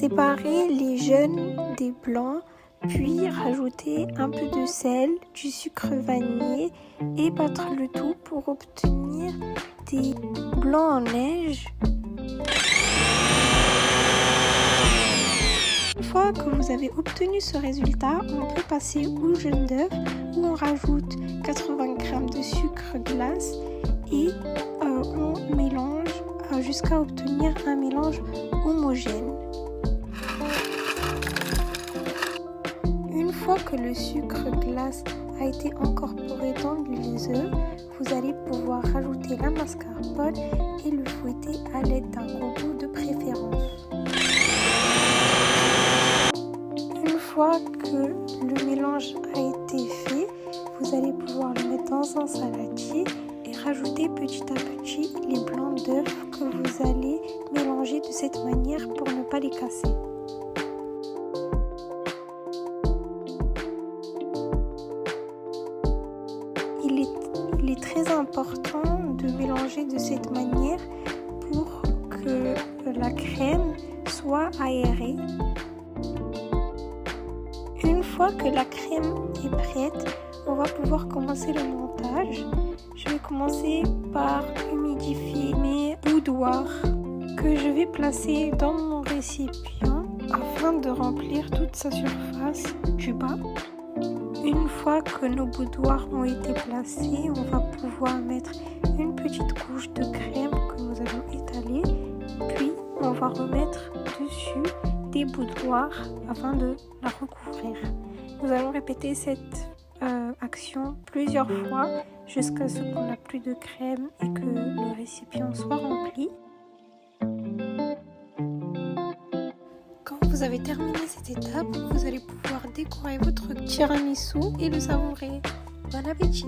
Séparer les jaunes des blancs, puis rajouter un peu de sel, du sucre vanillé et battre le tout pour obtenir des blancs en neige. Une fois que vous avez obtenu ce résultat, on peut passer au jaune d'œuf où on rajoute 80 g de sucre glace et on mélange jusqu'à obtenir un mélange homogène. Une fois que le sucre glace a été incorporé dans les œufs, vous allez pouvoir rajouter la mascarpone et le fouetter à l'aide d'un robot de préférence. Une fois que le mélange a été fait, vous allez pouvoir le mettre dans un saladier et rajouter petit à petit les blancs d'œufs que vous allez mélanger de cette manière pour ne pas les casser. Il est très important de mélanger de cette manière pour que la crème soit aérée. Une fois que la crème est prête, on va pouvoir commencer le montage. Je vais commencer par humidifier mes boudoirs que je vais placer dans mon récipient afin de remplir toute sa surface du bas. Une fois que nos boudoirs ont été placés, on va pouvoir mettre une petite couche de crème que nous allons étaler, puis on va remettre dessus des boudoirs afin de la recouvrir. Nous allons répéter cette action plusieurs fois jusqu'à ce qu'on n'a plus de crème et que le récipient soit rempli. Quand vous avez terminé cette étape, vous allez pouvoir décorer votre tiramisu et le savourer. Bon appétit!